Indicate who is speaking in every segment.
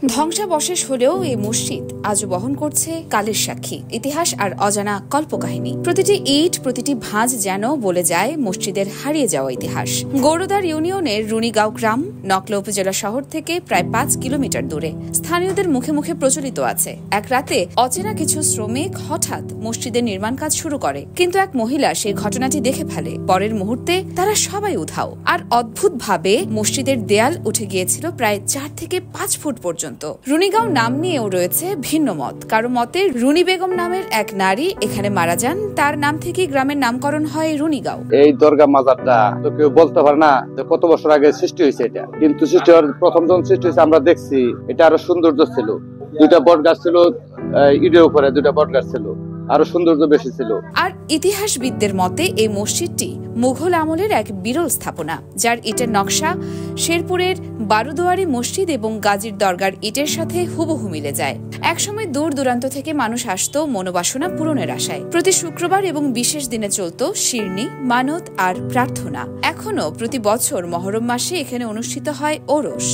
Speaker 1: ধ্বংসাবশেষ হলেও এই মসজিদ আজও বহন করছে কালের সাক্ষী, ইতিহাস আর অজানা কল্পকাহিনী। প্রতিটি ইট, প্রতিটি ভাঁজ যেন বলে যায় মসজিদের হারিয়ে যাওয়া ইতিহাস। গৌরদার ইউনিয়নের রুনিগাঁও গ্রাম নকলা উপজেলা শহর থেকে প্রায় 5 কিলোমিটার দূরে। স্থানীয়দের মুখে মুখে প্রচলিত আছে, এক রাতে অচেনা কিছু শ্রমিক হঠাৎ মসজিদের নির্মাণ কাজ শুরু করে, কিন্তু এক মহিলা সেই ঘটনাটি দেখে ফেলে। পরের মুহূর্তে তারা সবাই উধাও। আর অদ্ভুতভাবে মসজিদের দেয়াল উঠে গিয়েছিল প্রায় 4 থেকে 5 ফুট পর্যন্ত। রুনিগাঁও নাম নিয়েও রয়েছে ভিন্ন মত। কারো মতে রুনি বেগম নামের এক নারী এখানে মারা যান, তার নাম থেকে গ্রামের নামকরণ হয় রুনিগাঁও।
Speaker 2: এই দরগা মাজারটা তো কেউ বলতে পারে না কত বছর আগে সৃষ্টি হয়েছে এটা, কিন্তু সৃষ্টি হওয়ার প্রথম যখন সৃষ্টি হয়েছে আমরা দেখছি এটা আরো সৌন্দর্য ছিল। 2টা বট গাছ ছিল, ইটের উপরে 2টা বট গাছ ছিল, আরো সৌন্দর্য বেশি ছিল।
Speaker 1: আর ইতিহাসবিদদের মতে এই মসজিদটি মুঘল আমলের এক বিরল স্থাপনা, যার ইটের নকশা শেরপুরের বারোদুয়ারি মসজিদ এবং গাজীর দরগার ইটের সাথে হুবহু মিলে যায়। একসময় দূর দূরান্ত থেকে মানুষ আসতো মনোবাসনা পূরণের আশায়। প্রতি শুক্রবার এবং বিশেষ দিনে চলত শিরনি, মানত আর প্রার্থনা। এখনো প্রতি বছর মহরম মাসে এখানে অনুষ্ঠিত হয় ওরস।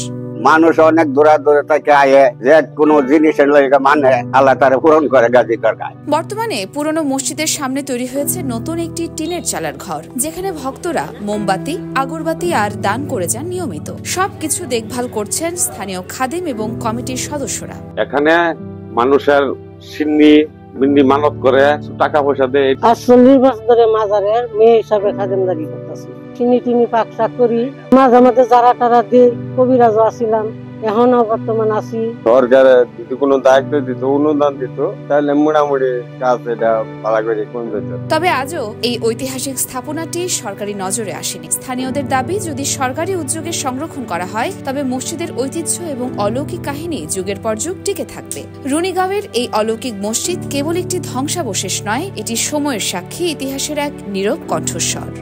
Speaker 3: মানুষ অনেক দূরা দূরে থেকে আয়ে যে কোনো জিনিসের লইগা মানে আল্লাহ তারে পূরণ করে গাজী দরগায়।
Speaker 1: বর্তমানে পুরনো মসজিদের সামনে তৈরি হয়েছে নতুন একটি টিনের চালার ঘর, যেখানে ভক্তরা মোমবাতি, আগরবাতি আর দান করে যান নিয়মিত। সবকিছু দেখভাল করছেন স্থানীয় খাদিম এবং কমিটির সদস্যরা।
Speaker 4: এখানে মানুষের সিন্নি মিন্নি মানত করে টাকা পয়সা দেয়।
Speaker 5: ৪৮ বছর ধরে মাজারের মেয়ে হিসাবে খাদিমদারি করতেছি। চিনি টিনি পাক শাক করি, মাঝে মাঝে যারা টারা দিয়ে কবিরাজও আসিলাম, এখনো বর্তমান আছি।
Speaker 4: সরকার যদি কোনো দায়িত্ব দিত, অনুদান দিত, তাহলে মোটামুটি কাজ এটা ভালো করে কোন যেত।
Speaker 1: তবে আজও এই ঐতিহাসিক স্থাপনাটি সরকারি নজরে আসেনি। স্থানীয়দের দাবি, যদি সরকারি উদ্যোগে সংরক্ষণ করা হয় তবে মসজিদের ঐতিহ্য এবং অলৌকিক কাহিনী যুগের পর যুগ টিকে থাকবে। রুনিগাঁওয়ের এই অলৌকিক মসজিদ কেবল একটি ধ্বংসাবশেষ নয়, এটি সময়ের সাক্ষী, ইতিহাসের এক নীরব কণ্ঠস্বর।